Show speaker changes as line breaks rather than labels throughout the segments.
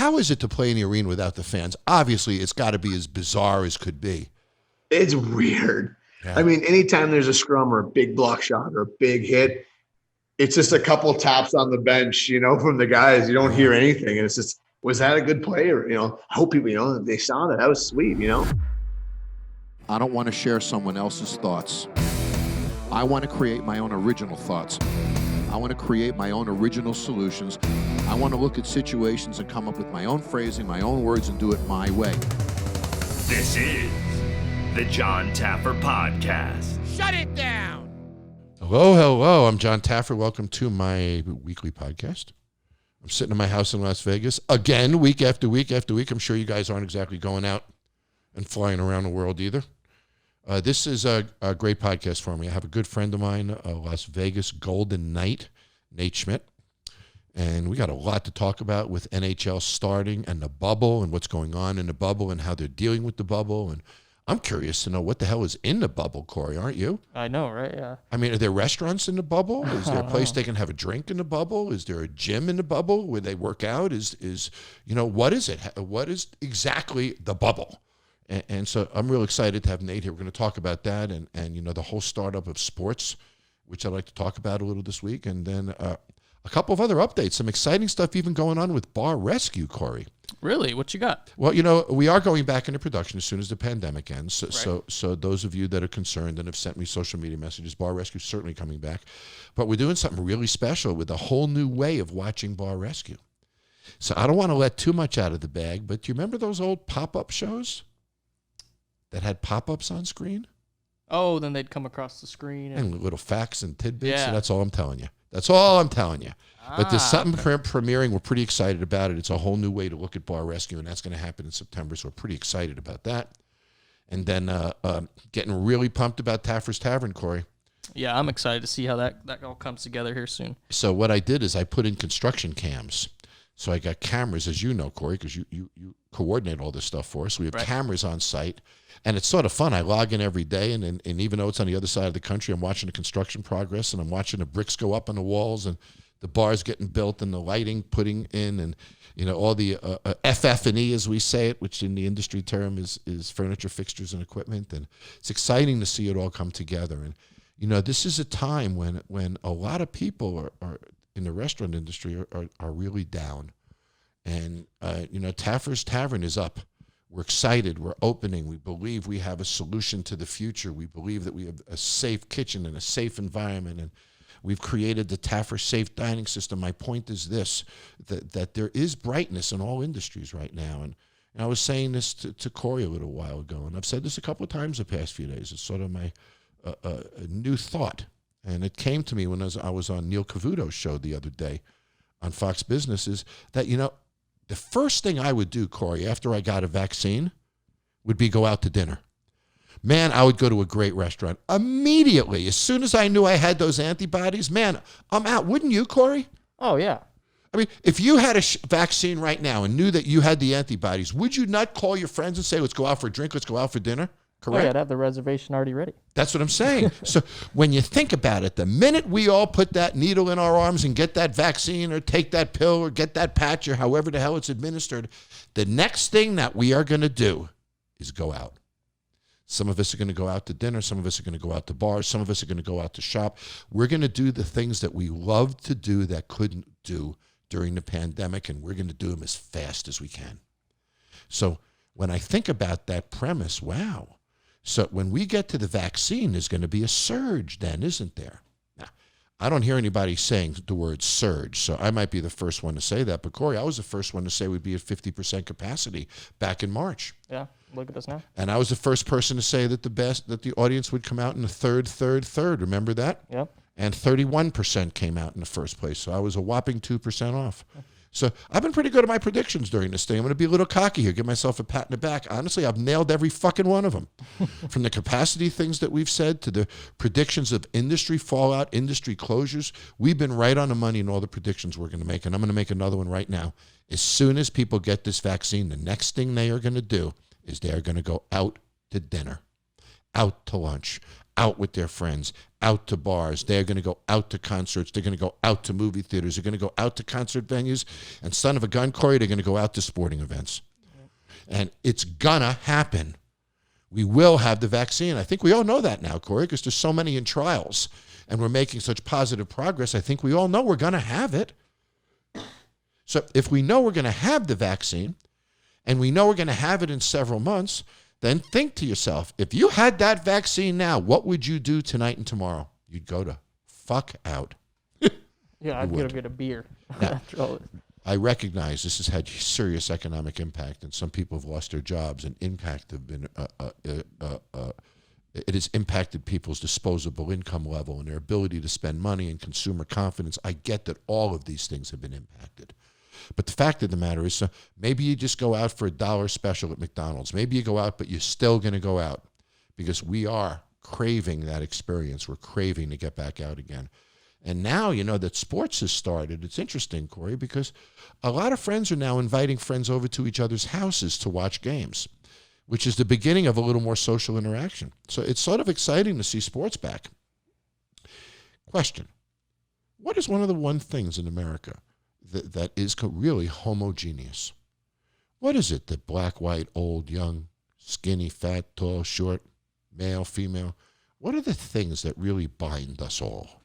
how is it to play in the arena without the fans? Obviously, it's got to be as bizarre as could be.
It's weird.
Yeah.
I mean, anytime there's a scrum or a big block shot or a big hit, it's just a couple taps on the bench, from the guys. You don't hear anything. And it's just, was that a good play? Or, I hope people, they saw that. That was sweet,
I don't want to share someone else's thoughts. I want to create my own original thoughts. I want to create my own original solutions. I want to look at situations and come up with my own phrasing, my own words, and do it my way.
This is the Jon Taffer Podcast.
Shut it down!
Hello. I'm Jon Taffer. Welcome to my weekly podcast. I'm sitting in my house in Las Vegas again, week after week after week. I'm sure you guys aren't exactly going out and flying around the world either. This is a great podcast for me. I have a good friend of mine, a Las Vegas Golden Knight, Nate Schmidt. And we got a lot to talk about with NHL starting and the bubble and what's going on in the bubble and how they're dealing with the bubble. And I'm curious to know what the hell is in the bubble, Corey, aren't you?
I know, right? Yeah.
I mean, are there restaurants in the bubble? Is there a place they can have a drink in the bubble? Is there a gym in the bubble where they work out? What is it? What is exactly the bubble? And so I'm real excited to have Nate here. We're going to talk about that and the whole startup of sports, which I'd like to talk about a little this week. And then a couple of other updates, some exciting stuff even going on with Bar Rescue, Corey.
Really? What you got?
Well, we are going back into production as soon as the pandemic ends. So those of you that are concerned and have sent me social media messages, Bar Rescue is certainly coming back. But we're doing something really special with a whole new way of watching Bar Rescue. So I don't want to let too much out of the bag, but do you remember those old pop-up shows that had pop-ups on screen?
Oh, then they'd come across the screen.
And little facts and tidbits.
Yeah.
So that's all I'm telling you. But there's something premiering. We're pretty excited about it. It's a whole new way to look at Bar Rescue, and that's going to happen in September. So we're pretty excited about that. And then getting really pumped about Taffer's Tavern, Corey.
Yeah, I'm excited to see how that all comes together here soon.
So what I did is I put in construction cams. So I got cameras, as you know, Corey, because you coordinate all this stuff for us. We have cameras on site, and it's sort of fun. I log in every day, and even though it's on the other side of the country, I'm watching the construction progress, and I'm watching the bricks go up on the walls, and the bars getting built, and the lighting putting in, and all the FF&E, as we say it, which in the industry term is furniture, fixtures, and equipment. And it's exciting to see it all come together. And this is a time when a lot of people are in the restaurant industry are really down. And, Taffer's Tavern is up. We're excited. We're opening. We believe we have a solution to the future. We believe that we have a safe kitchen and a safe environment. And we've created the Taffer Safe Dining System. My point is this, that there is brightness in all industries right now. And I was saying this to Corey a little while ago, and I've said this a couple of times the past few days. It's sort of my a new thought. And it came to me when I was on Neil Cavuto's show the other day on Fox Business, is that, the first thing I would do, Corey, after I got a vaccine would be go out to dinner. Man, I would go to a great restaurant immediately. As soon as I knew I had those antibodies, man, I'm out. Wouldn't you, Corey?
Oh, yeah.
I mean, if you had a vaccine right now and knew that you had the antibodies, would you not call your friends and say, let's go out for a drink, let's go out for dinner? Correct?
Oh, yeah, I'd have the reservation already ready.
That's what I'm saying. So when you think about it, the minute we all put that needle in our arms and get that vaccine or take that pill or get that patch or however the hell it's administered, the next thing that we are going to do is go out. Some of us are going to go out to dinner. Some of us are going to go out to bars. Some of us are going to go out to shop. We're going to do the things that we loved to do that couldn't do during the pandemic, and we're going to do them as fast as we can. So when I think about that premise, wow. So when we get to the vaccine, there's going to be a surge then, isn't there? Now, I don't hear anybody saying the word surge, so I might be the first one to say that. But, Corey, I was the first one to say we'd be at 50% capacity back in March.
Yeah, look at us now.
And I was the first person to say that the audience would come out in the third. Remember that?
Yep.
And 31% came out in the first place. So I was a whopping 2% off. So I've been pretty good at my predictions during this thing. I'm going to be a little cocky here, give myself a pat in the back. Honestly, I've nailed every fucking one of them. From the capacity things that we've said to the predictions of industry fallout, industry closures, we've been right on the money in all the predictions we're going to make. And I'm going to make another one right now. As soon as people get this vaccine, the next thing they are going to do is they are going to go out to dinner, out to lunch, out with their friends, out to bars. They're going to go out to concerts. They're going to go out to movie theaters. They're going to go out to concert venues. And son of a gun, Corey, they're going to go out to sporting events. And it's going to happen. We will have the vaccine. I think we all know that now, Corey, because there's so many in trials and we're making such positive progress. I think we all know we're going to have it. So if we know we're going to have the vaccine and we know we're going to have it in several months, then think to yourself, if you had that vaccine now, what would you do tonight and tomorrow? You'd go to fuck out.
Yeah, I'd go get a beer.
Now, I recognize this has had serious economic impact, and some people have lost their jobs, and impact have been it has impacted people's disposable income level and their ability to spend money and consumer confidence. I get that all of these things have been impacted. But the fact of the matter is, maybe you just go out for $1 special at McDonald's. Maybe you go out, but you're still going to go out because we are craving that experience. We're craving to get back out again. And now, that sports has started. It's interesting, Corey, because a lot of friends are now inviting friends over to each other's houses to watch games, which is the beginning of a little more social interaction. So it's sort of exciting to see sports back. Question: what is one of the one things in America that is really homogeneous? What is it that black, white, old, young, skinny, fat, tall, short, male, female, what are the things that really bind us all?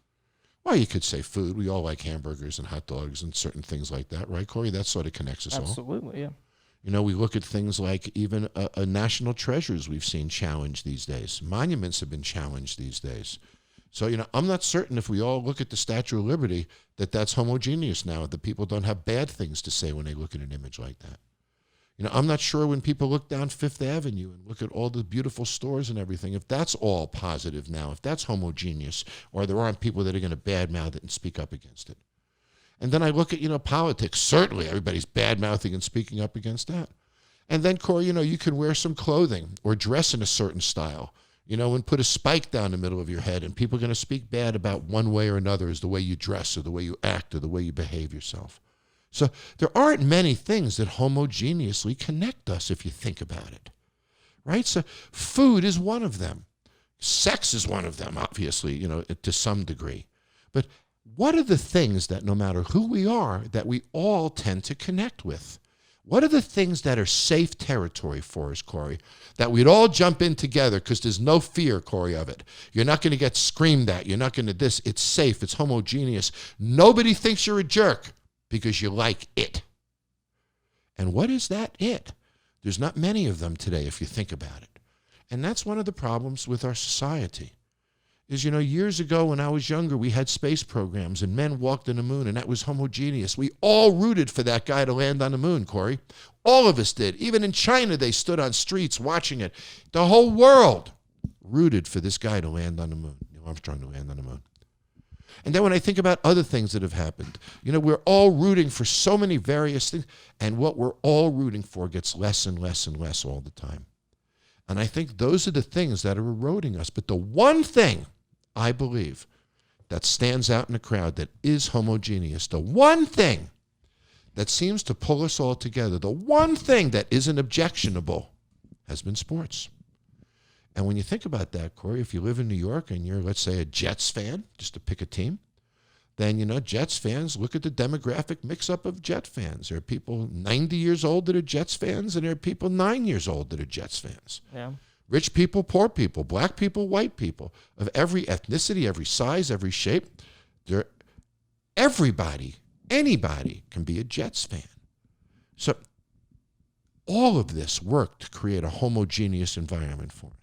Well, you could say food. We all like hamburgers and hot dogs and certain things like that, right, Corey? That sort of connects us all.
Absolutely, yeah.
We look at things like even national treasures we've seen challenged these days. Monuments have been challenged these days. So, I'm not certain if we all look at the Statue of Liberty that's homogeneous now, that people don't have bad things to say when they look at an image like that. I'm not sure when people look down Fifth Avenue and look at all the beautiful stores and everything, if that's all positive now, if that's homogeneous, or there aren't people that are going to badmouth it and speak up against it. And then I look at, politics. Certainly everybody's badmouthing and speaking up against that. And then, Corey, you can wear some clothing or dress in a certain style, and put a spike down the middle of your head, and people are going to speak bad about one way or another as the way you dress or the way you act or the way you behave yourself. So there aren't many things that homogeneously connect us if you think about it, right? So food is one of them. Sex is one of them, obviously, to some degree. But what are the things that no matter who we are, that we all tend to connect with? What are the things that are safe territory for us, Corey, that we'd all jump in together because there's no fear, Corey, of it? You're not going to get screamed at. You're not going to this. It's safe. It's homogeneous. Nobody thinks you're a jerk because you like it. And what is that it? There's not many of them today if you think about it. And that's one of the problems with our society. Is, years ago when I was younger, we had space programs and men walked on the moon, and that was homogeneous. We all rooted for that guy to land on the moon, Corey. All of us did. Even in China, they stood on streets watching it. The whole world rooted for this guy to land on the moon. Neil Armstrong to land on the moon. And then when I think about other things that have happened, we're all rooting for so many various things, and what we're all rooting for gets less and less and less all the time. And I think those are the things that are eroding us. But the one thing I believe that stands out in the crowd that is homogeneous, the one thing that seems to pull us all together, the one thing that isn't objectionable has been sports. And when you think about that, Corey, if you live in New York and you're, let's say, a Jets fan, just to pick a team, then, Jets fans, look at the demographic mix-up of Jet fans. There are people 90 years old that are Jets fans, and there are people 9 years old that are Jets fans.
Yeah.
Rich people, poor people, black people, white people, of every ethnicity, every size, every shape. Everybody, anybody can be a Jets fan. So all of this worked to create a homogeneous environment for us.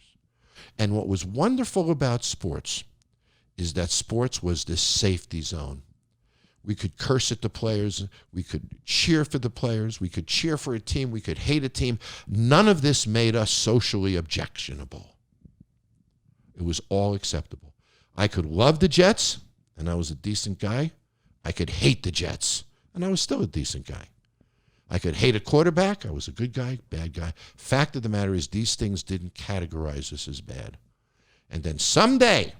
And what was wonderful about sports is that sports was this safety zone. We could curse at the players. We could cheer for the players. We could cheer for a team. We could hate a team. None of this made us socially objectionable. It was all acceptable. I could love the Jets, and I was a decent guy. I could hate the Jets, and I was still a decent guy. I could hate a quarterback. I was a good guy, bad guy. Fact of the matter is, these things didn't categorize us as bad. And then someday,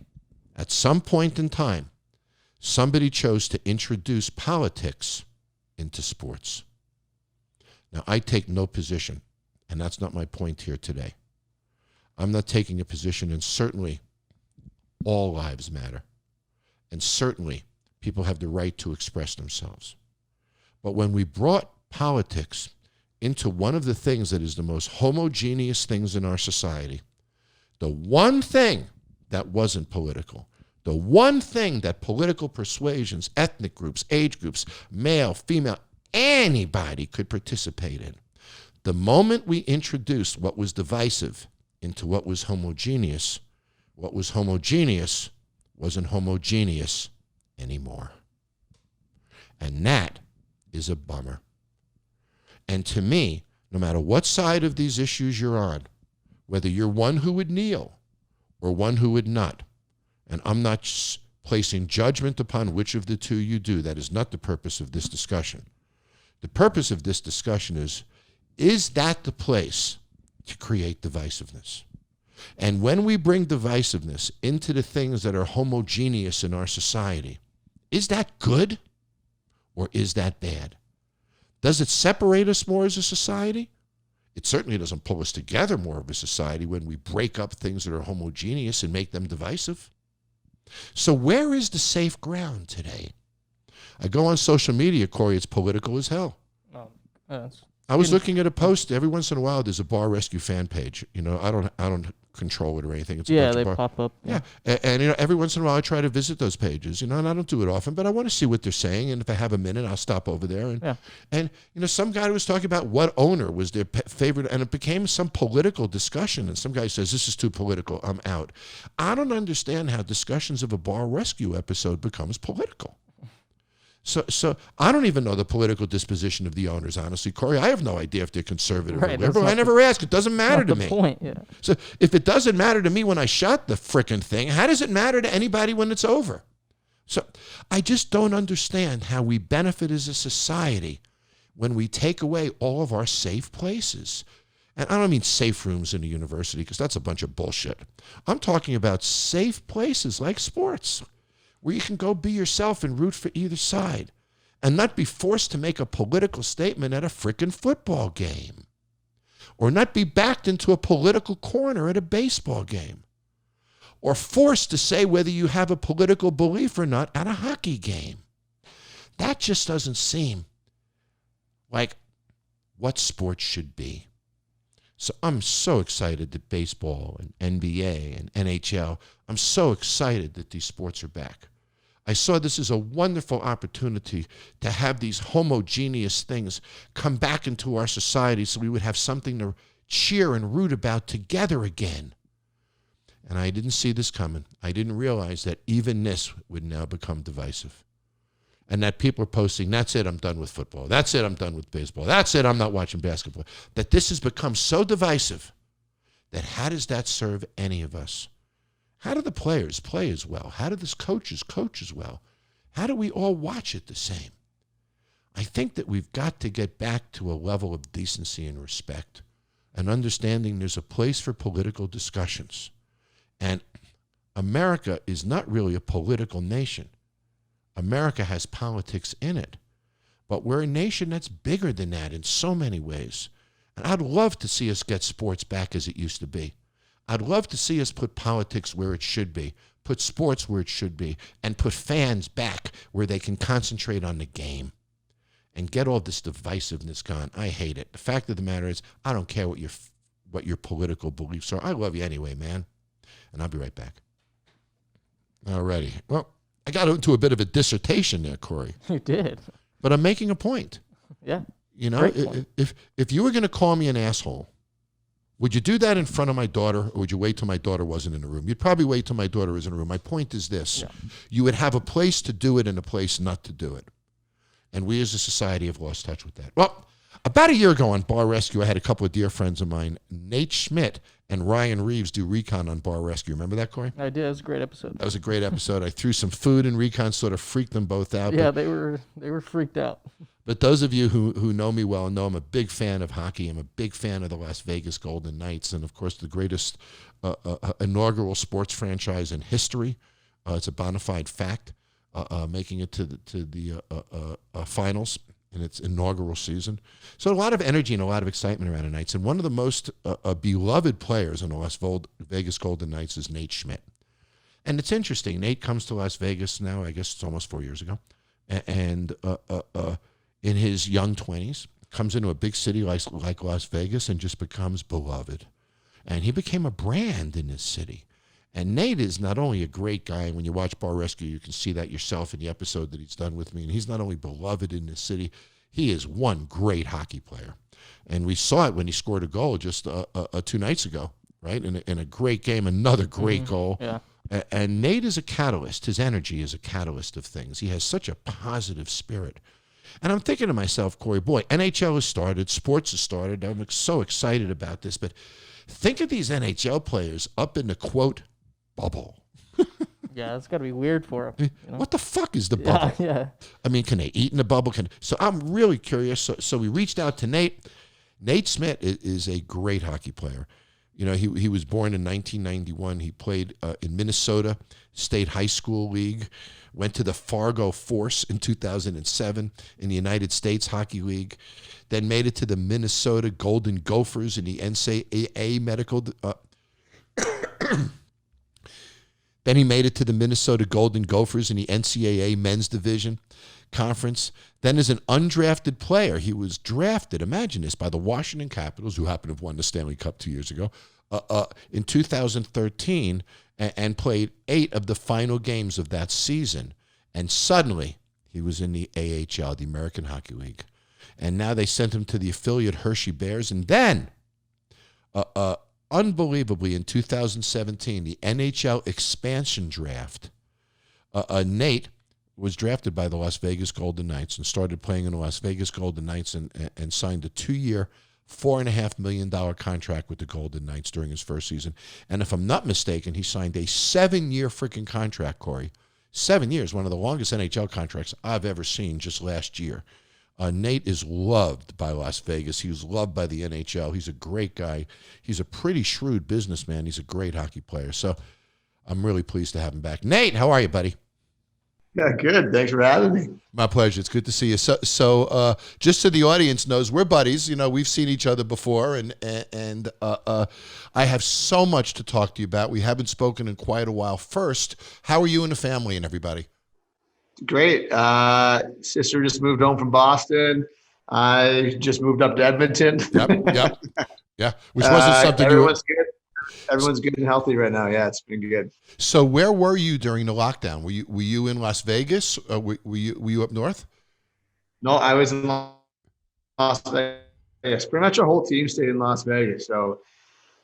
at some point in time, somebody chose to introduce politics into sports. Now, I take no position, and that's not my point here today. I'm not taking a position, and certainly All lives matter. And certainly, people have the right to express themselves. But when we brought politics into one of the things that is the most homogeneous things in our society, the one thing that wasn't political, the one thing that political persuasions, ethnic groups, age groups, male, female, anybody could participate in, the moment we introduced what was divisive into what was homogeneous wasn't homogeneous anymore. And that is a bummer. And to me, no matter what side of these issues you're on, whether you're one who would kneel or one who would not, and I'm not placing judgment upon which of the two you do, that is not the purpose of this discussion. The purpose of this discussion is that the place to create divisiveness? And when we bring divisiveness into the things that are homogeneous in our society, is that good or is that bad? Does it separate us more as a society? It certainly doesn't pull us together more of a society when we break up things that are homogeneous and make them divisive. So where is the safe ground today? I go on social media, Corey, it's political as hell. I was looking at a post. Every once in a while, there's a Bar Rescue fan page. You know, I don't control it or anything. It's
they pop up.
Yeah, and you know, every once in a while, I try to visit those pages. You know, and I don't do it often, but I want to see what they're saying. And if I have a minute, I'll stop over there. And you know, some guy was talking about what owner was their favorite, and it became some political discussion. And some guy says, "This is too political. I'm out." I don't understand how discussions of a Bar Rescue episode becomes political. So I don't even know the political disposition of the owners, honestly, Corey. I have no idea if they're conservative or liberal. I never ask. It doesn't matter to me.
Point, yeah.
So if it doesn't matter to me when I shot the frickin' thing, how does it matter to anybody when it's over? So I just don't understand how we benefit as a society when we take away all of our safe places. And I don't mean safe rooms in a university, because that's a bunch of bullshit. I'm talking about safe places like sports, where you can go be yourself and root for either side and not be forced to make a political statement at a frickin' football game, or not be backed into a political corner at a baseball game, or forced to say whether you have a political belief or not at a hockey game. That just doesn't seem like what sports should be. So I'm so excited that baseball and NBA and NHL, I'm so excited that these sports are back. I saw this as a wonderful opportunity to have these homogeneous things come back into our society so we would have something to cheer and root about together again. And I didn't see this coming. I didn't realize that even this would now become divisive. And that people are posting, that's it, I'm done with football. That's it, I'm done with baseball. That's it, I'm not watching basketball. That this has become so divisive that how does that serve any of us? How do the players play as well? How do the coaches coach as well? How do we all watch it the same? I think that we've got to get back to a level of decency and respect and understanding there's a place for political discussions. And America is not really a political nation. America has politics in it, but we're a nation that's bigger than that in so many ways. And I'd love to see us get sports back as it used to be. I'd love to see us put politics where it should be, put sports where it should be, and put fans back where they can concentrate on the game and get all this divisiveness gone. I hate it. The fact of the matter is, I don't care what your political beliefs are. I love you anyway, man. And I'll be right back. All righty. Well, I got into a bit of a dissertation there, Corey.
You did.
But I'm making a point.
Yeah.
You know, if you were going to call me an asshole, would you do that in front of my daughter, or would you wait till my daughter wasn't in the room? You'd probably wait till my daughter was in the room. My point is this. Yeah. You would have a place to do it and a place not to do it. And we as a society have lost touch with that. Well, about a year ago on Bar Rescue, I had a couple of dear friends of mine, Nate Schmidt and Ryan Reeves, do recon on Bar Rescue. Remember that, Corey?
I did. It was a great episode.
That was a great episode. I threw some food in recon, sort of freaked them both out.
Yeah, they were freaked out.
But those of you who know me well know I'm a big fan of hockey. I'm a big fan of the Las Vegas Golden Knights, and of course the greatest inaugural sports franchise in history. It's a bona fide fact, making it to the finals in its inaugural season. So a lot of energy and a lot of excitement around the Knights. And one of the most beloved players in the Las Vegas Golden Knights is Nate Schmidt. And it's interesting. Nate comes to Las Vegas now, I guess it's almost 4 years ago, and in his young 20s, comes into a big city like Las Vegas and just becomes beloved. And he became a brand in this city. And Nate is not only a great guy, and when you watch Bar Rescue, you can see that yourself in the episode that he's done with me, and he's not only beloved in this city, he is one great hockey player. And we saw it when he scored a goal just 2 nights ago, right? In a great game, another great goal.
Yeah.
And Nate is a catalyst. His energy is a catalyst of things. He has such a positive spirit. And I'm thinking to myself, Corey, boy, NHL has started, sports has started. I'm so excited about this. But think of these NHL players up in the, quote, bubble.
Yeah, it's got to be weird for them.
What the fuck is the bubble?
Yeah.
I mean, can they eat in the bubble? So I'm really curious. So we reached out to Nate. Nate Schmidt is a great hockey player. You know, he was born in 1991. He played in Minnesota State High School League, went to the Fargo Force in 2007 in the United States Hockey League, then made it to the Minnesota Golden Gophers in the NCAA medical. Then he made it to the Minnesota Golden Gophers in the NCAA men's division conference. Then as an undrafted player, he was drafted, imagine this, by the Washington Capitals, who happened to have won the Stanley Cup 2 years ago, in 2013, and played 8 of the final games of that season. And suddenly, he was in the AHL, the American Hockey League. And now they sent him to the affiliate Hershey Bears. And then, unbelievably, in 2017, the NHL Expansion Draft, Nate was drafted by the Las Vegas Golden Knights and started playing in the Las Vegas Golden Knights and signed a 2-year, $4.5 million contract with the Golden Knights during his first season. And if I'm not mistaken, he signed a 7-year freaking contract, Corey. 7 years, one of the longest NHL contracts I've ever seen just last year. Nate is loved by Las Vegas. He was loved by the NHL. He's a great guy. He's a pretty shrewd businessman. He's a great hockey player. So I'm really pleased to have him back. Nate, how are you, buddy?
Yeah, good. Thanks for having me.
My pleasure. It's good to see you. So just so the audience knows, we're buddies. You know, we've seen each other before, and I have so much to talk to you about. We haven't spoken in quite a while. First, how are you and the family and everybody?
Great. Sister just moved home from Boston. I just moved up to Edmonton.
Yep. Yeah. Which wasn't something
everyone's good. Everyone's good and healthy right now. Yeah, it's been good.
So where were you during the lockdown? Were you in Las Vegas? Were you up north?
No, I was in Las Vegas. Pretty much our whole team stayed in Las Vegas. So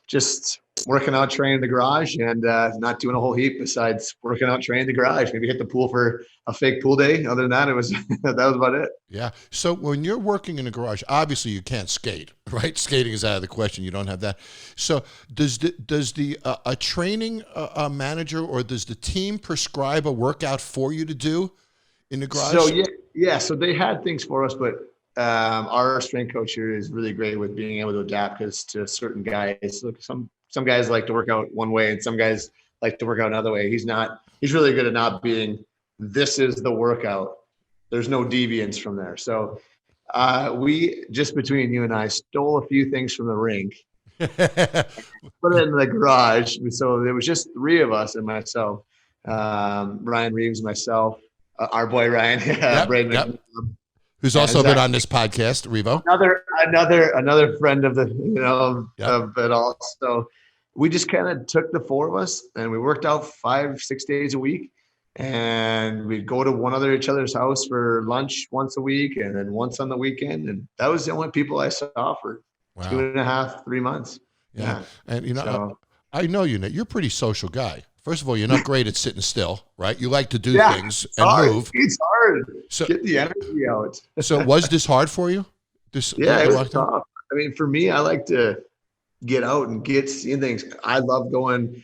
just working out, training in the garage, and not doing a whole heap besides working out, training in the garage. Maybe hit the pool for a fake pool day. Other than that, it was that was about it.
Yeah. So when you're working in the garage, obviously you can't skate, right? Skating is out of the question. You don't have that. So does the a training manager or does the team prescribe a workout for you to do in the garage?
So yeah. So they had things for us, but our strength coach here is really great with being able to adapt because to certain guys, look, some guys like to work out one way and some guys like to work out another way. He's really good at not being, this is the workout. There's no deviance from there. So we, just between you and I, stole a few things from the rink, put it in the garage. So there was just 3 of us and myself, Ryan Reeves, myself, our boy Ryan,
Yep. Who's also been on this podcast, Revo.
Another friend of the of it all. So we just kind of took the 4 of us and we worked out 5-6 days a week, and we'd go to each other's house for lunch once a week and then once on the weekend, and that was the only people I saw for 2.5-3 months.
Yeah. And I know you, Nate. You're a pretty social guy. First of all, you're not great at sitting still, right? You like to do things and move.
It's hard. So get the energy out.
So was this hard for you?
It was tough. I mean, for me, I like to get out and seeing things. I love going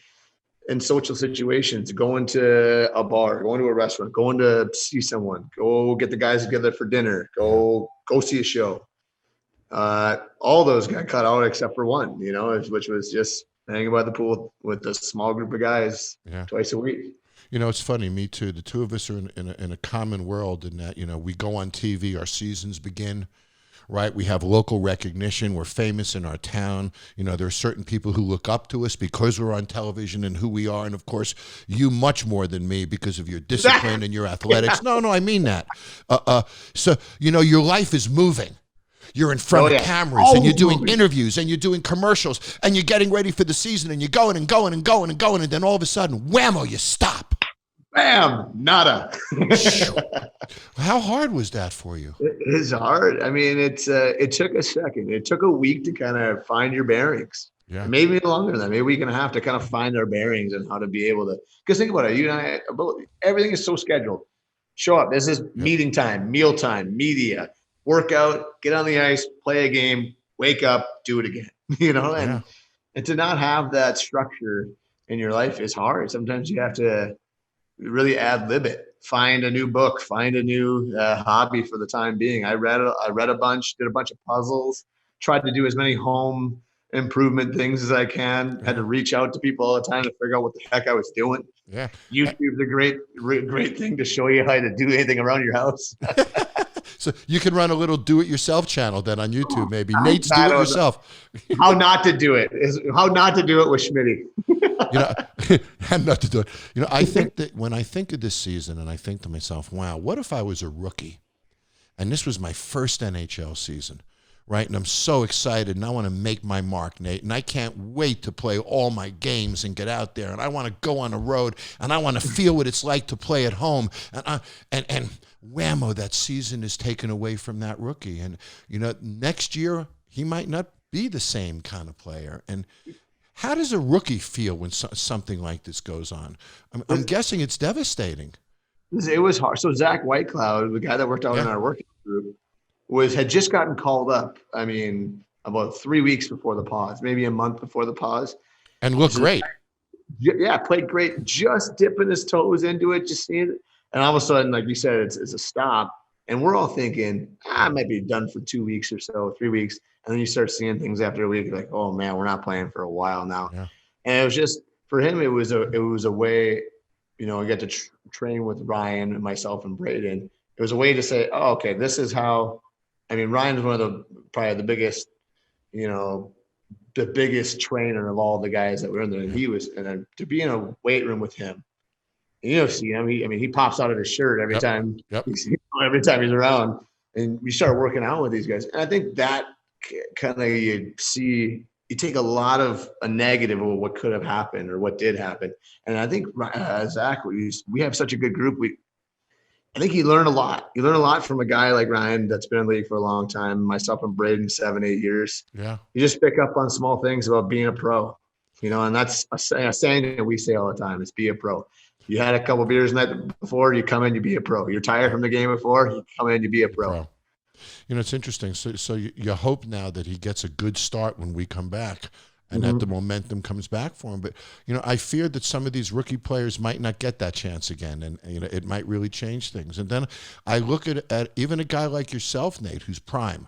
in social situations, going to a bar, going to a restaurant, going to see someone, go get the guys together for dinner, go see a show. All those got cut out except for one, which was just hanging by the pool with a small group of guys twice a week.
It's funny, me too. The 2 of us are in a common world in that, we go on TV, our seasons begin right? We have local recognition. We're famous in our town. You know, there are certain people who look up to us because we're on television and who we are. And of course, you much more than me because of your discipline and your athletics. No, I mean that. So, you know, your life is moving. You're in front of cameras and you're doing interviews and you're doing commercials and you're getting ready for the season and you're going and going and going and going. And then all of a sudden, whammo, you stop.
Bam, nada.
How hard was that for you?
It is hard. I mean, it took a second. It took a week to kind of find your bearings. Yeah. Maybe longer than that. Maybe a week and a half to kind of find our bearings and how to be able to. Because think about it. You and I, everything is so scheduled. Show up. This is meeting time, meal time, media, workout, get on the ice, play a game, wake up, do it again. You know, and to not have that structure in your life is hard. Sometimes you have to really ad-lib it, find a new book, find a new hobby for the time being. I read a bunch, did a bunch of puzzles, tried to do as many home improvement things as I can, had to reach out to people all the time to figure out what the heck I was doing. Yeah. YouTube's a great thing to show you how to do anything around your house.
So you can run a little do-it-yourself channel then on YouTube, maybe. Nate's do-it-yourself.
How not to do it with Schmitty.
You know, and not to do it. You know, I think that when I think of this season and I think to myself, wow, what if I was a rookie and this was my first NHL season, right? And I'm so excited and I want to make my mark, Nate, and I can't wait to play all my games and get out there and I want to go on the road and I want to feel what it's like to play at home. And whammo, that season is taken away from that rookie. And, you know, next year he might not be the same kind of player. And how does a rookie feel when something like this goes on? I'm guessing it's devastating.
It was hard. So Zach Whitecloud, the guy that worked out in our working group, had just gotten called up. I mean, about 3 weeks before the pause, maybe a month before the pause,
and looked great.
Yeah, played great. Just dipping his toes into it, just seeing it, and all of a sudden, like you said, it's a stop, and we're all thinking, I might be done for 2 weeks or so, 3 weeks. And then you start seeing things after a week, you're like, oh man, we're not playing for a while now. Yeah. And it was just, for him, it was a way, you know, I got to train with Ryan and myself and Braden. It was a way to say, oh, okay, this is how, I mean, Ryan's one of probably the biggest, you know, the biggest trainer of all the guys that were in there. And and then to be in a weight room with him, and, you know, see him, he pops out of his shirt every time he's around, and we start working out with these guys. And I think that kind of you take a lot of a negative of what could have happened or what did happen. And I think Zach, we have such a good group. I think you learn a lot. You learn a lot from a guy like Ryan that's been in the league for a long time. Myself and Braden, 7-8 years. Yeah, you just pick up on small things about being a pro, you know, and that's a saying that we say all the time: is be a pro. You had a couple beers the night before, you come in, you be a pro. You're tired from the game before, you come in, you be a pro.
You know, it's interesting. So you hope now that he gets a good start when we come back and that the momentum comes back for him. But, you know, I fear that some of these rookie players might not get that chance again, and you know, it might really change things. And then I look at even a guy like yourself, Nate, who's prime,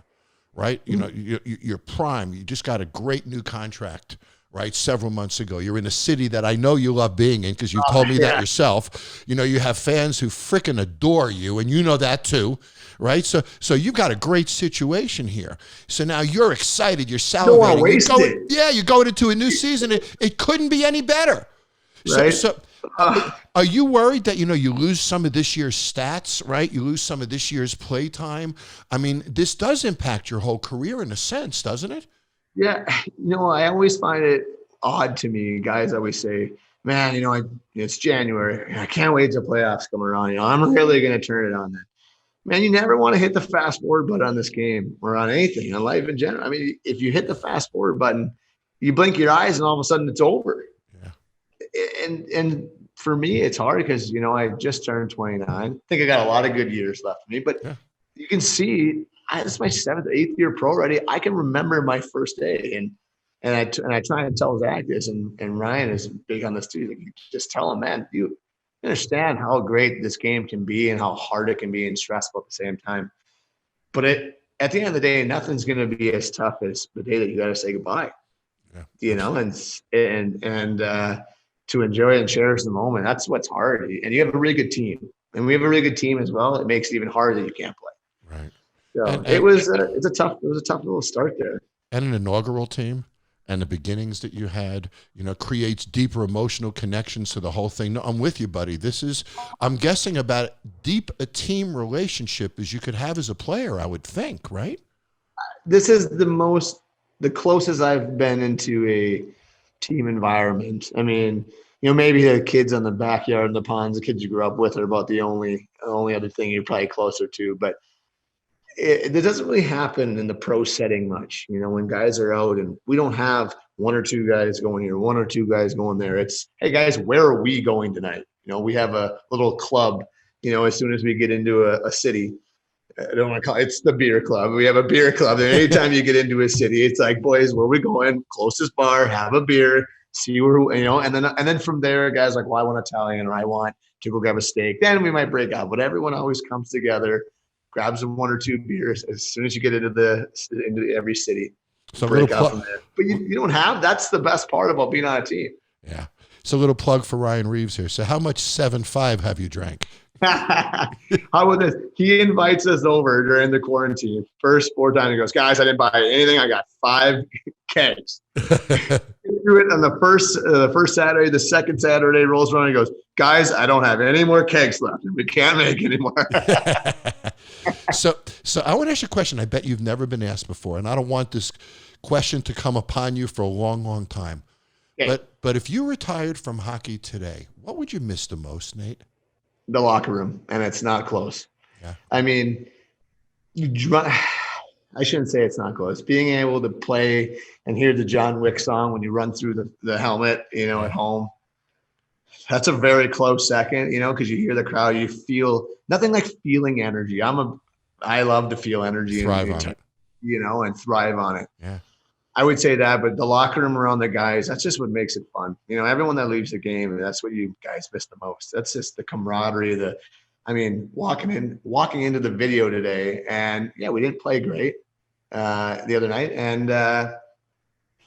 right? You know, you're prime. You just got a great new contract, right, several months ago. You're in a city that I know you love being in because you told me that yourself. You know, you have fans who frickin' adore you, and you know that too, right? So you've got a great situation here. So now you're excited. You're salivating. You're going into a new season. It couldn't be any better. Right? So are you worried that, you know, you lose some of this year's stats, right? You lose some of this year's play time. I mean, this does impact your whole career in a sense, doesn't it?
Yeah, you know, I always find it odd to me. Guys always say, man, you know, it's January. I can't wait till playoffs come around. You know, I'm really going to turn it on then. Man, you never want to hit the fast forward button on this game or on anything in life in general. I mean, if you hit the fast forward button, you blink your eyes and all of a sudden it's over. Yeah. And for me, it's hard because, you know, I just turned 29. I think I got a lot of good years left in me, but you can see this is my 7th or 8th year pro already. I can remember my first day, and I try and tell Zach this, and Ryan is big on this too. Like, you just tell him, man, you understand how great this game can be and how hard it can be and stressful at the same time. But at the end of the day, nothing's going to be as tough as the day that you got to say goodbye. Yeah. You know, and to enjoy and cherish the moment. That's what's hard. And you have a really good team, and we have a really good team as well. It makes it even harder that you can't play.
Right.
So
And
it was a tough little start there.
And an inaugural team and the beginnings that you had, creates deeper emotional connections to the whole thing. No, I'm with you, buddy. I'm guessing about deep a team relationship as you could have as a player, I would think, right?
This is the closest I've been into a team environment. I mean, maybe the kids on the backyard and the ponds, the kids you grew up with are about the only other thing you're probably closer to, but it doesn't really happen in the pro setting much, when guys are out and we don't have one or two guys going here, one or two guys going there. It's, hey guys, where are we going tonight? We have a little club, as soon as we get into a city, I don't want to call it's the beer club. We have a beer club. And anytime you get into a city, it's like, boys, where are we going? Closest bar, have a beer, see where, and then from there, guys like, well, I want Italian or I want to go grab a steak. Then we might break up, but everyone always comes together, grabs them one or two beers as soon as you get into every city.
So
break up from there. But you don't have, that's the best part about being on a team.
Yeah. So a little plug for Ryan Reeves here. So how much 7.5 have you drank?
How about this? He invites us over during the quarantine. First 4 times he goes, guys, I didn't buy anything. I got 5 kegs. Do it on the first Saturday. The second Saturday rolls around. He goes, guys, I don't have any more kegs left. We can't make any more.
So I want to ask you a question I bet you've never been asked before, and I don't want this question to come upon you for a long, long time. Okay. But if you retired from hockey today, what would you miss the most, Nate?
The locker room, and it's not close.
Yeah.
I mean, I shouldn't say it's not close. Being able to play and hear the John Wick song when you run through the helmet, at home, that's a very close second, because you hear the crowd, you feel nothing like feeling energy. I love to feel energy
thrive on it,
and thrive on it.
Yeah.
I would say that, but the locker room around the guys, that's just what makes it fun. Everyone that leaves the game, that's what you guys miss the most. That's just the camaraderie, walking into the video today, and yeah, we didn't play great the other night, and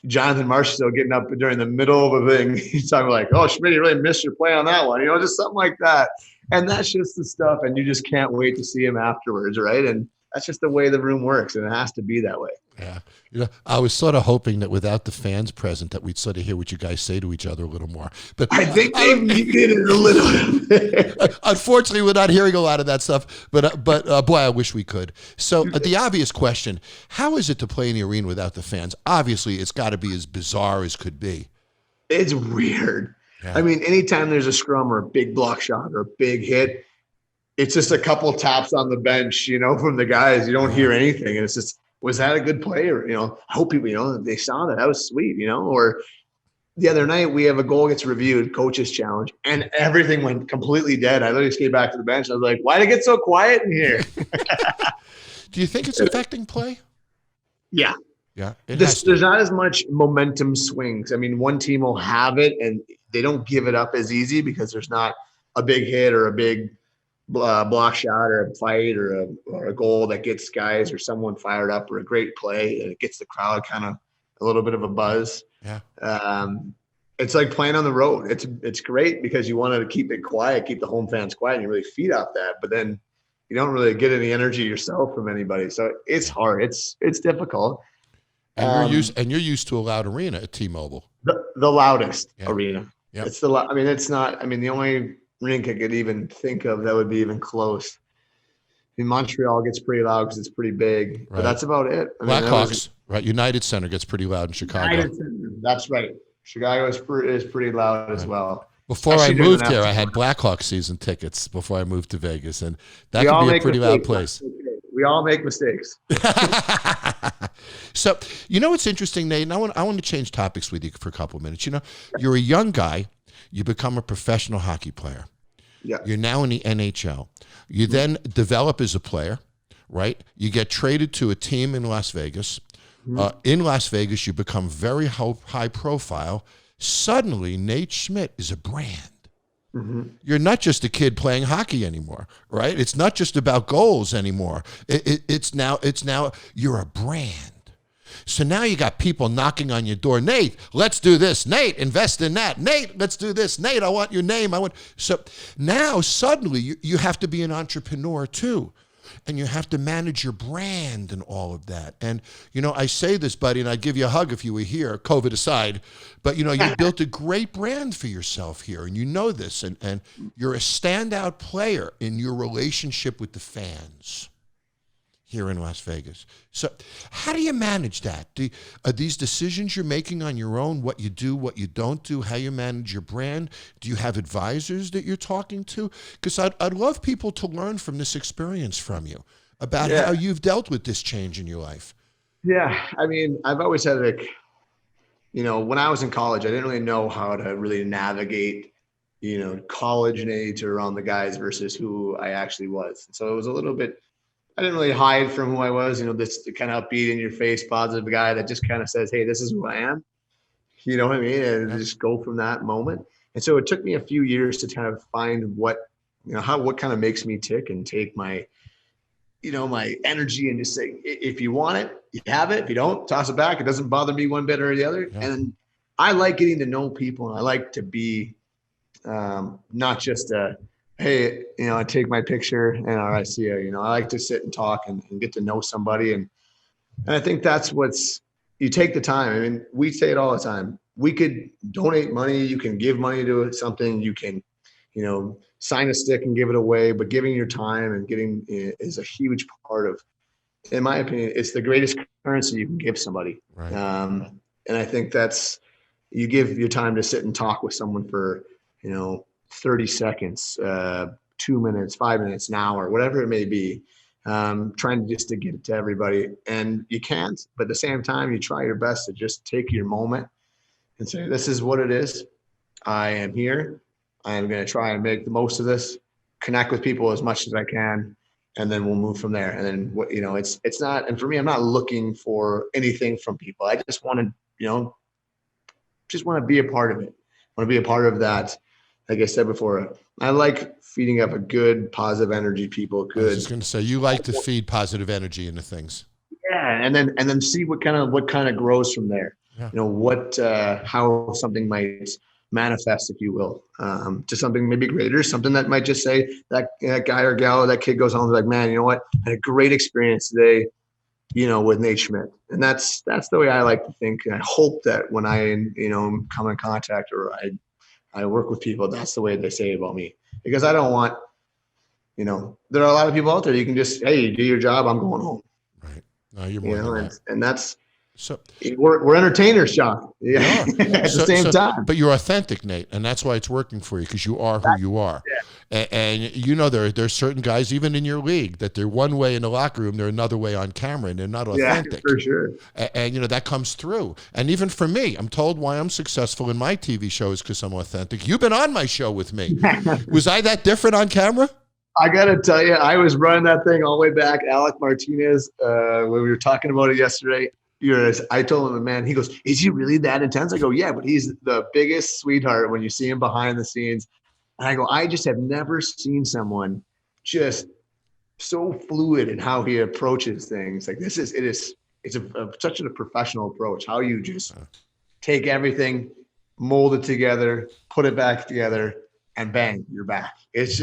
Jonathan Marchessault getting up during the middle of a thing, he's talking like, oh, Schmidt, you really missed your play on that one, just something like that. And that's just the stuff, and you just can't wait to see him afterwards, right? And that's just the way the room works, and it has to be that way.
Yeah. I was sort of hoping that without the fans present that we'd sort of hear what you guys say to each other a little more. But
I think they did it a little bit.
Unfortunately, we're not hearing a lot of that stuff, but boy, I wish we could. So the obvious question, how is it to play in the arena without the fans? Obviously, it's got to be as bizarre as could be.
It's weird. Yeah. Anytime there's a scrum or a big block shot or a big hit, it's just a couple taps on the bench, from the guys. You don't hear anything. And it's just, was that a good play? Or, I hope people, they saw that. That was sweet, Or the other night we have a goal gets reviewed, coach's challenge, and everything went completely dead. I literally skated back to the bench. I was like, why did it get so quiet in here?
Do you think it's affecting play?
Yeah.
Yeah.
There's not as much momentum swings. One team will have it and they don't give it up as easy because there's not a big hit or a big block shot or a fight or a goal that gets guys or someone fired up or a great play and it gets the crowd kind of a little bit of a buzz.
Yeah.
It's like playing on the road. It's great because you wanted to keep it quiet, keep the home fans quiet, and you really feed off that. But then you don't really get any energy yourself from anybody. So it's hard. It's difficult.
And you're used to a loud arena at T-Mobile.
The loudest arena.
Yep.
It's the only rink I could even think of that would be even close. Montreal gets pretty loud because it's pretty big, but that's about it.
Blackhawks, right? United Center gets pretty loud in Chicago.
United Center, that's right. Chicago is pretty loud as well.
Before I moved here, I had Blackhawks season tickets before I moved to Vegas, and that could be a pretty loud place.
We all make mistakes.
So, what's interesting, Nate, and I want to change topics with you for a couple of minutes. You're a young guy. You become a professional hockey player.
Yeah.
You're now in the NHL. You then develop as a player, right? You get traded to a team in Las Vegas. In Las Vegas, you become very high profile. Suddenly, Nate Schmidt is a brand. Mm-hmm. You're not just a kid playing hockey anymore, right? It's not just about goals anymore. It's now you're a brand. So now you got people knocking on your door. Nate, let's do this. Nate, invest in that. Nate, let's do this. Nate, I want your name. So now suddenly you have to be an entrepreneur too. and you have to manage your brand and all of that. And, I say this, buddy, and I'd give you a hug if you were here, COVID aside, but, you built a great brand for yourself here, and you know this, and you're a standout player in your relationship with the fans here in Las Vegas. So how do you manage that? Are these decisions you're making on your own, what you do, what you don't do, how you manage your brand? Do you have advisors that you're talking to? Because I'd love people to learn from this experience from you about how you've dealt with this change in your life.
Yeah. I mean, I've always had when I was in college, I didn't really know how to really navigate, college Nate around the guys versus who I actually was. So it was a little bit, I didn't really hide from who I was, this kind of upbeat, in your face, positive guy that just kind of says, hey, this is who I am. You know what I mean? And just go from that moment. And so it took me a few years to kind of find what kind of makes me tick, and take my, my energy and just say, if you want it, you have it. If you don't, toss it back. It doesn't bother me one bit or the other. Yeah. And I like getting to know people, and I like to be not just hey, I take my picture and all right, see you. I like to sit and talk and get to know somebody. And I think that's you take the time. I mean, we say it all the time. We could donate money. You can give money to something. You can, sign a stick and give it away. But giving your time and getting is a huge part of, in my opinion, it's the greatest currency you can give somebody.
Right.
And I think you give your time to sit and talk with someone for, 30 seconds, 2 minutes, 5 minutes, an hour, whatever it may be, trying to get it to everybody. And you can't, but at the same time, you try your best to just take your moment and say, this is what it is. I am here. I am going to try and make the most of this, connect with people as much as I can, and then we'll move from there. And then, it's not, and for me, I'm not looking for anything from people. I just want to, be a part of it. I want to be a part of that. Like I said before, I like feeding up a good, positive energy people. Good.
I was just going to say, you like to feed positive energy into things.
Yeah, and then see what kind of grows from there. Yeah. How something might manifest, if you will, to something maybe greater. Something that might just say that guy or gal or that kid goes home and is like, man, you know what? I had a great experience today, with Nate Schmidt. And that's the way I like to think. And I hope that when I come in contact or I work with people, that's the way they say about me, because I don't want, there are a lot of people out there. You can just, hey, you do your job. I'm going home.
Right. No, you're more than that.
And that's, so we're entertainers, John. Yeah. At the same time.
But you're authentic, Nate, and that's why it's working for you, because you are who you are. Yeah. And there's certain guys even in your league that they're one way in the locker room, they're another way on camera, and they're not authentic.
Yeah, for sure.
And that comes through. And even for me, I'm told why I'm successful in my TV show is because I'm authentic. You've been on my show with me. Was I that different on camera?
I got to tell you, I was running that thing all the way back. Alec Martinez, when we were talking about it yesterday, I told him, man, he goes, is he really that intense? I go, yeah, but he's the biggest sweetheart when you see him behind the scenes. And I go, I just have never seen someone just so fluid in how he approaches things. Like it's such a professional approach, how you just take everything, mold it together, put it back together, and bang, you're back. It's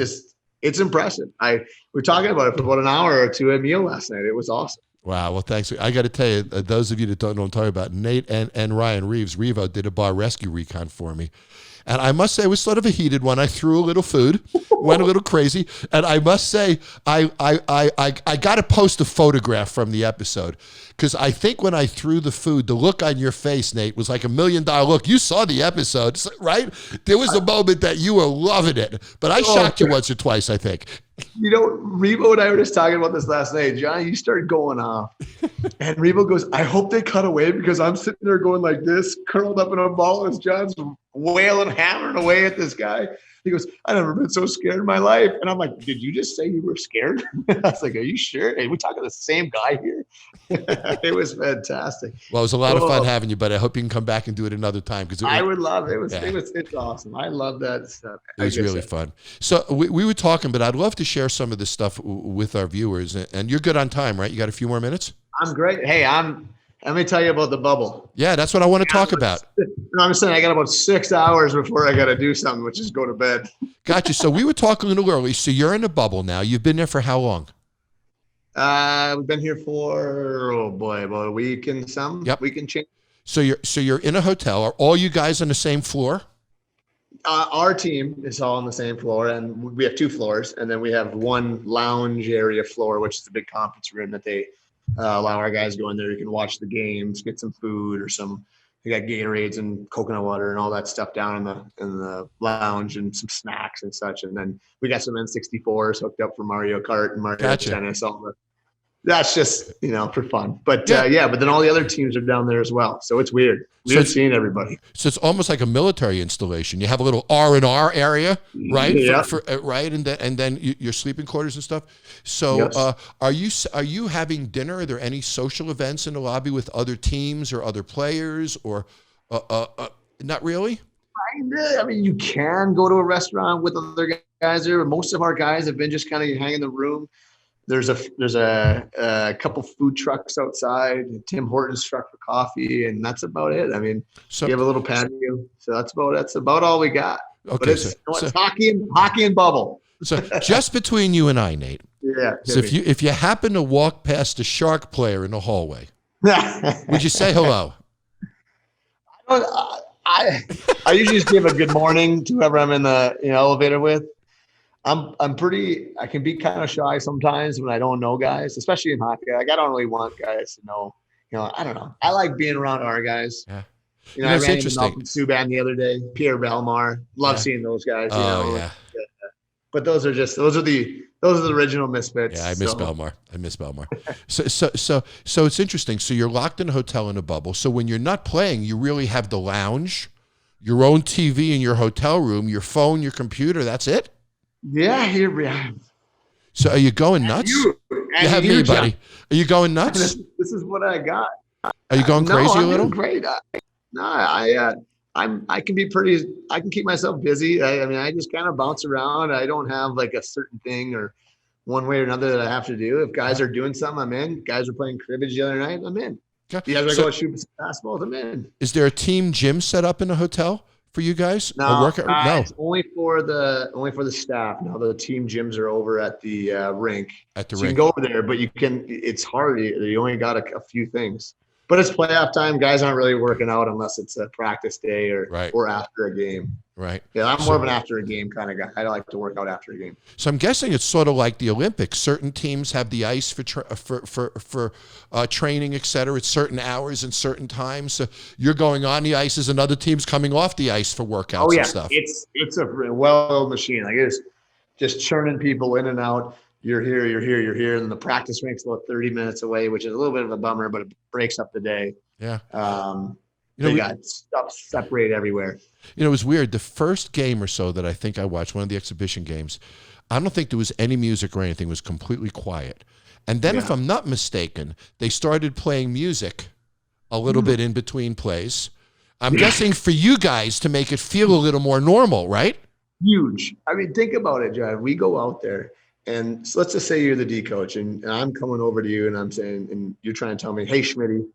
impressive. We're talking about it for about an hour or two at meal last night. It was awesome.
Wow. Well, thanks. I got to tell you, those of you that don't know what I'm talking about, Nate and Ryan Reeves, Revo, did a bar rescue recon for me. And I must say it was sort of a heated one. I threw a little food, went a little crazy. And I must say, I got to post a photograph from the episode, because I think when I threw the food, the look on your face, Nate, was like $1 million look. You saw the episode, right? There was a moment that you were loving it. But I shocked you once or twice, I think.
Revo and I were just talking about this last night. John, you started going off. And Revo goes, I hope they cut away, because I'm sitting there going like this, curled up in a ball as John's wailing, hammering away at this guy. He goes, I've never been so scared in my life. And I'm like, did you just say you were scared? I was like, are you sure? Hey, we talking the same guy here? It was fantastic.
Well, it was a lot of fun having you, but I hope you can come back and do it another time.
I would love it. It's awesome. I love that stuff.
It was really fun. So we were talking, but I'd love to share some of this stuff with our viewers. And you're good on time, right? You got a few more minutes?
I'm great. Hey, let me tell you about the bubble.
Yeah, that's what I want to talk about.
I'm saying I got about 6 hours before I got to do something, which is go to bed.
Gotcha. So we were talking a little early. So you're in a bubble now. You've been there for how long?
We've been here for about a week and some.
Yep.
Week and change.
So you're in a hotel. Are all you guys on the same floor?
Our team is all on the same floor, and we have 2 floors, and then we have one lounge area floor, which is the big conference room that they allow our guys to go in there. You can watch the games, get some food or some. We got Gatorades and coconut water and all that stuff down in the lounge, and some snacks and such. And then we got some N64s hooked up for Mario Kart and Mario Tennis. That's just, for fun. But but then all the other teams are down there as well. So it's weird. Weird seeing everybody.
So it's almost like a military installation. You have a little R&R area, right?
Yeah.
Right, and then your sleeping quarters and stuff. So
Yes.
are you having dinner? Are there any social events in the lobby with other teams or other players, or not really?
I mean, you can go to a restaurant with other guys there, but most of our guys have been just kind of hanging in the room. There's a couple food trucks outside, Tim Hortons truck for coffee, and that's about it. I mean, we have a little patio, so that's about all we got.
Okay,
but it's hockey and bubble.
So just between you and I, Nate.
Yeah.
So if you happen to walk past a Shark player in the hallway, would you say hello?
I usually just give a good morning to whoever I'm in the elevator with. I can be kind of shy sometimes when I don't know guys, especially in hockey. Like, I don't really want guys to know, I don't know. I like being around our guys.
Yeah.
I ran into Malcolm Subban the other day, Pierre Belmar. Love seeing those guys.
Yeah.
But those are the original misfits.
Yeah, I miss Belmar. So it's interesting. So you're locked in a hotel in a bubble. So when you're not playing, you really have the lounge, your own TV in your hotel room, your phone, your computer. That's it.
Yeah, here we are.
So are you going nuts? You have me, buddy. Are you going nuts?
This is what I got.
Are you going crazy a little?
Great. I can be pretty. I can keep myself busy. I mean, I just kind of bounce around. I don't have like a certain thing or one way or another that I have to do. If guys are doing something, I'm in. Guys are playing cribbage the other night, I'm in.
Okay.
You guys are going to shoot some basketballs, I'm in.
Is there a team gym set up in a hotel for you guys?
No, it's only for the staff. Now the team gyms are over at the rink.
At the
rink.
You
can go over there, but it's hard. You only got a few things. But it's playoff time. Guys aren't really working out unless it's a practice day or after a game.
Right.
Yeah, I'm more of an after a game kind of guy. I like to work out after a game.
So I'm guessing it's sort of like the Olympics. Certain teams have the ice for training, et cetera, at certain hours and certain times. So you're going on the ice, and other teams coming off the ice for workouts and stuff.
It's a well-oiled machine. Like, it's just churning people in and out. You're here. And the practice rink's about 30 minutes away, which is a little bit of a bummer, but it breaks up the day.
Yeah.
They got stuff separated everywhere.
It was weird. The first game or so that I think I watched, one of the exhibition games, I don't think there was any music or anything. It was completely quiet. And then, if I'm not mistaken, they started playing music a little bit in between plays. I'm guessing for you guys to make it feel a little more normal, right?
Huge. I mean, think about it, John. We go out there. And so let's just say you're the D coach, and I'm coming over to you and I'm saying, and you're trying to tell me, hey, Schmitty,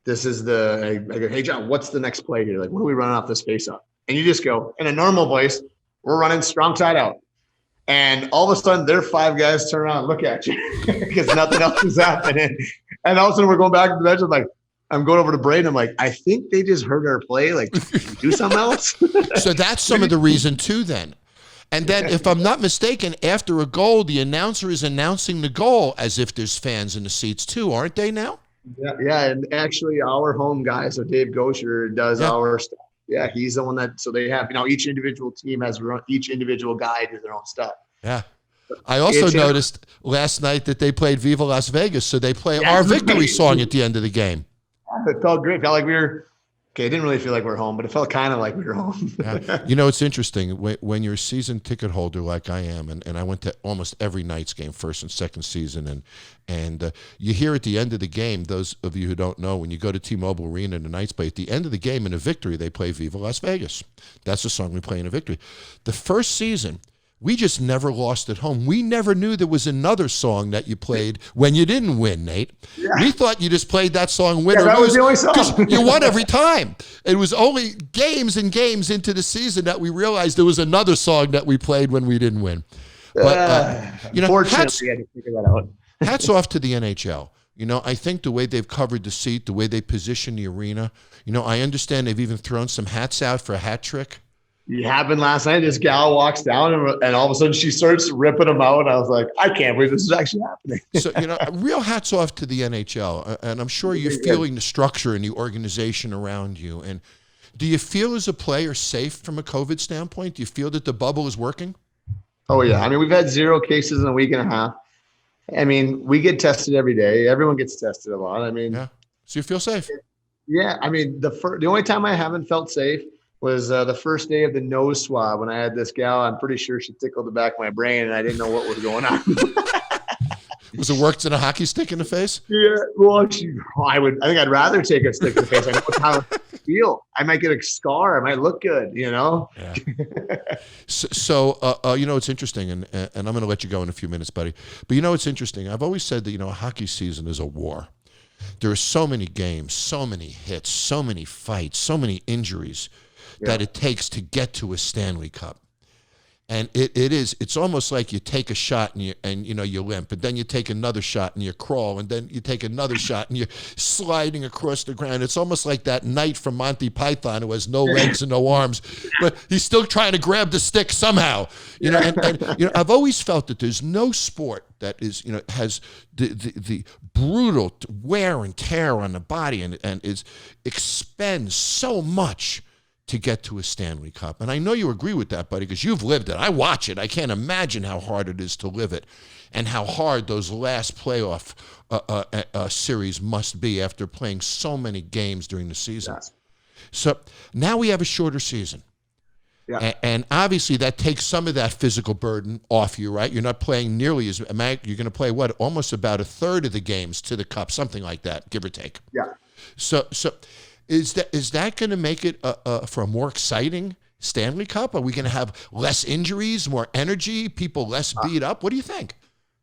this is I go, hey, John, what's the next play here? Like, what are we running off this face up? And you just go, in a normal voice, we're running strong side out. And all of a sudden, their 5 guys turn around and look at you because nothing else is happening. And all of a sudden, we're going back to the bench. I'm going over to Braden. I'm like, I think they just heard our play. Like, do something else.
So that's some of the reason, too, then. And then, if I'm not mistaken, after a goal, the announcer is announcing the goal as if there's fans in the seats too, aren't they now?
Yeah, and actually our home guy, so Dave Gosher, does our stuff. Yeah, he's the one that – so they have – each individual team has – each individual guy do their own stuff.
Yeah. I also noticed last night that they played Viva Las Vegas, so they play our victory song at the end of the game.
It felt great. It felt like we were – okay, it didn't really feel like we're home, but it felt kind of like we were home.
It's interesting. When you're a season ticket holder like I am, and I went to almost every Knights game, first and second season, and you hear at the end of the game, those of you who don't know, when you go to T-Mobile Arena and the Knights play, at the end of the game in a victory, they play Viva Las Vegas. That's the song we play in a victory. The first season, we just never lost at home. We never knew there was another song that you played when you didn't win, Nate. Yeah. We thought you just played that song win or
that
lose.
Was the only song.
'Cause you won every time. It was only games and games into the season that we realized there was another song that we played when we didn't win. But
fortunately, we had to figure that out.
hats off to the NHL. You know, I think the way they've covered the seat, the way they position the arena, you know, I understand they've even thrown some hats out for a hat trick.
It happened last night. This gal walks down and all of a sudden she starts ripping them out. I was like, I can't believe this is actually happening.
So, you know, real hats off to the NHL. And I'm sure you're feeling the structure and the organization around you. And do you feel as a player safe from a COVID standpoint? Do you feel that the bubble is working?
Oh, yeah. I mean, we've had 0 cases in a week and a half. I mean, we get tested every day. Everyone gets tested a lot. I mean,
yeah. So you feel safe?
Yeah. I mean, the only time I haven't felt safe was the first day of the nose swab when I had this gal. I'm pretty sure she tickled the back of my brain and I didn't know what was going on.
Was it worked in a hockey stick in the face?
Yeah. Well, I think I'd rather take a stick in the face. I know how I feel. I might get a scar. I might look good, you know?
Yeah. So you know, it's interesting, and I'm going to let you go in a few minutes, buddy. But you know, it's interesting. I've always said that, you know, a hockey season is a war. There are so many games, so many hits, so many fights, so many injuries that it takes to get to a Stanley Cup. And it's almost like you take a shot and you limp, and then you take another shot and you crawl, and then you take another shot and you're sliding across the ground. It's almost like that knight from Monty Python who has no legs and no arms, but he's still trying to grab the stick somehow. You know, and you know, I've always felt that there's no sport that is, you know, has the brutal wear and tear on the body and expends so much to get to a Stanley Cup. And I know you agree with that, buddy, because you've lived it. I watch it. I can't imagine how hard it is to live it and how hard those last playoff series must be after playing so many games during the season. Yes. So now we have a shorter season. Yeah. And obviously that takes some of that physical burden off you, right? You're not playing nearly as – you're going to play, what, almost about a third of the games to the Cup, something like that, give or take.
Yeah.
So is that going to make it for a more exciting Stanley Cup? Are we going to have less injuries, more energy, people less beat up? What do you think?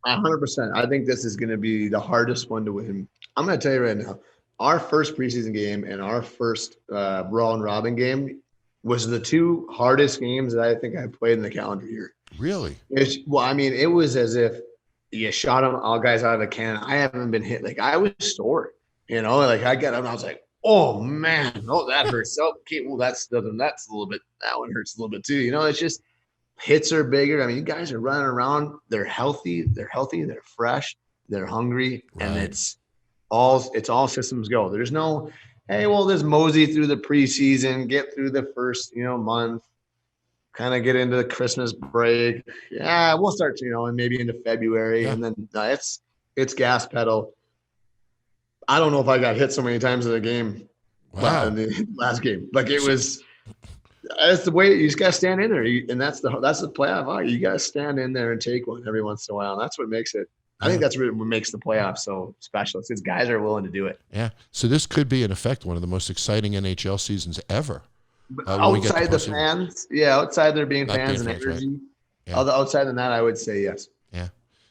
100%. I think this is going to be the hardest one to win. I'm going to tell you right now, our first preseason game and our first round robin game was the 2 hardest games that I think I played in the calendar year.
Really?
Well, I mean, it was as if you shot them all guys out of a cannon. I haven't been hit. Like, I was sore, you know, like I got up and I was like, oh man, that hurts. Oh, okay, well, that's a little bit, that one hurts a little bit too. You know, it's just hits are bigger. I mean, you guys are running around. They're healthy, they're fresh, they're hungry, right. And it's all systems go. There's no, hey, well, there's mosey through the preseason, get through the first, you know, month, kind of get into the Christmas break. Yeah, we'll start to, you know, and maybe into February, and then it's gas pedal. I don't know if I got hit so many times in a game.
Wow.
In the last game. Like that's the way you just got to stand in there. And that's the playoff hockey. You got to stand in there and take one every once in a while. And that's what makes it. I think that's what makes the playoffs so special. It's guys are willing to do it.
Yeah. So this could be, in effect, one of the most exciting NHL seasons ever.
Outside the fans. Yeah. Outside there being fans and energy. Right. Yeah. Outside than that, I would say yes.
Yeah.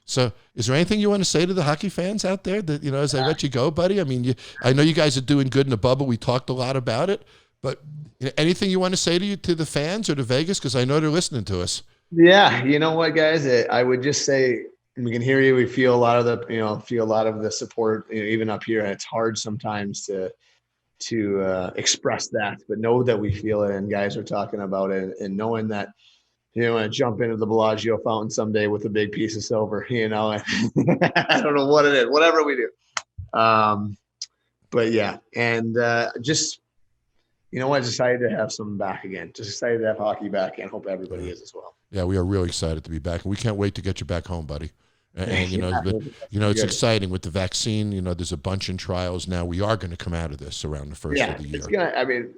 So is there anything you want to say to the hockey fans out there that, you know, as I let you go, buddy? I mean, I know you guys are doing good in the bubble. We talked a lot about it, but you know, anything you want to say to the fans or to Vegas? Because I know they're listening to us.
Yeah. You know what, guys, I would just say, we can hear you. We feel a lot of the support, you know, even up here. And it's hard sometimes to express that, but know that we feel it and guys are talking about it, and knowing that, you know, I jump into the Bellagio fountain someday with a big piece of silver, you know, I don't know what it is, whatever we do. But yeah. And just, you know what, excited to have some back again, just excited to have hockey back, and hope everybody is as well.
Yeah. We are really excited to be back, and we can't wait to get you back home, buddy. And you know, it's exciting with the vaccine. You know, there's a bunch in trials now. We are going to come out of this around the first of the year.
I mean,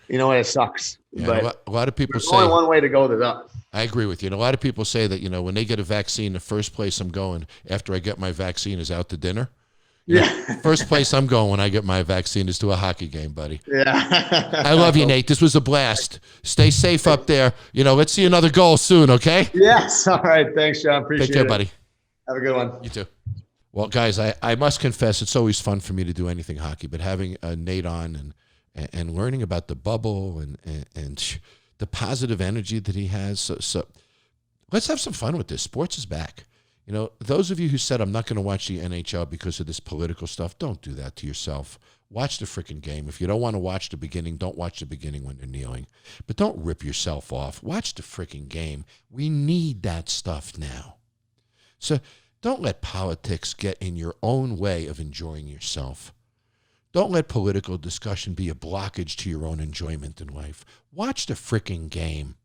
you know what? It sucks.
Yeah,
but
a lot of people say
only one way to go to that.
I agree with you. And a lot of people say that, you know, when they get a vaccine, the first place I'm going after I get my vaccine is out to dinner. Yeah. First place I'm going when I get my vaccine is to a hockey game, buddy.
Yeah.
I love you, Nate. This was a blast. Stay safe up there. You know, let's see another goal soon, okay?
Yes. All right. Thanks, John. Appreciate it.
Take care, buddy.
Have a good one.
You too. Well, guys, I must confess, it's always fun for me to do anything hockey, but having Nate on and learning about the bubble and the positive energy that he has. So let's have some fun with this. Sports is back. You know, those of you who said, I'm not going to watch the NHL because of this political stuff, don't do that to yourself. Watch the freaking game. If you don't want to watch the beginning, don't watch the beginning when they're kneeling. But don't rip yourself off. Watch the freaking game. We need that stuff now. So don't let politics get in your own way of enjoying yourself. Don't let political discussion be a blockage to your own enjoyment in life. Watch the freaking game.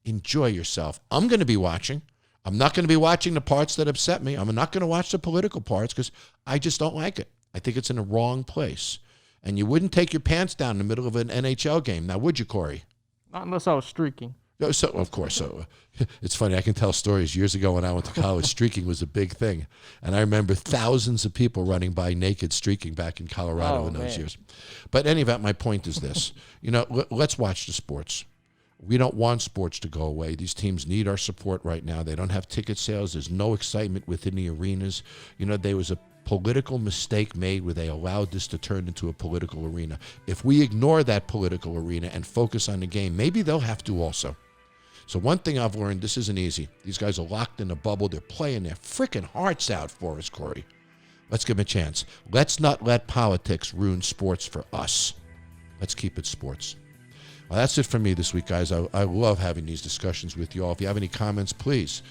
Enjoy yourself. I'm going to be watching. I'm not going to be watching the parts that upset me. I'm not going to watch the political parts because I just don't like it. I think it's in the wrong place. And you wouldn't take your pants down in the middle of an NHL game, now would you, Corey?
Not unless I was streaking.
So, of course. So it's funny. I can tell stories. Years ago when I went to college, streaking was a big thing. And I remember thousands of people running by naked streaking back in Colorado in those years. But in any event, my point is this. You know, let's watch the sports. We don't want sports to go away. These teams need our support right now. They don't have ticket sales. There's no excitement within the arenas. You know, there was a political mistake made where they allowed this to turn into a political arena. If we ignore that political arena and focus on the game, maybe they'll have to also. So one thing I've learned, this isn't easy. These guys are locked in a bubble. They're playing their freaking hearts out for us, Corey. Let's give them a chance. Let's not let politics ruin sports for us. Let's keep it sports. Well, that's it for me this week, guys. I love having these discussions with you all. If you have any comments, please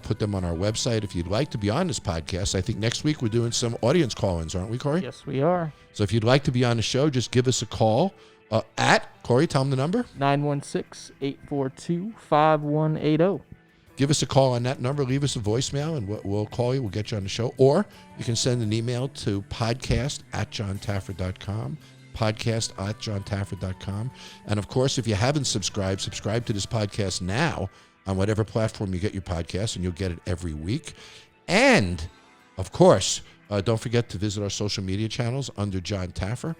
put them on our website. If you'd like to be on this podcast, I think next week we're doing some audience call-ins, aren't we, Corey?
Yes, we are.
So if you'd like to be on the show, just give us a call at, Corey, tell them the number.
916-842-5180.
Give us a call on that number. Leave us a voicemail, and we'll call you. We'll get you on the show. Or you can send an email to podcast@jontaffer.com. podcast@jontaffer.com. And, of course, if you haven't subscribe to this podcast now on whatever platform you get your podcast, and you'll get it every week. And, of course, don't forget to visit our social media channels under Jon Taffer.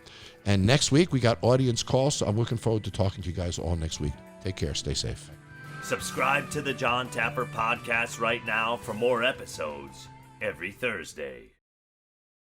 And next week, we got audience calls, so I'm looking forward to talking to you guys all next week. Take care. Stay safe.
Subscribe to the Jon Taffer Podcast right now for more episodes every Thursday.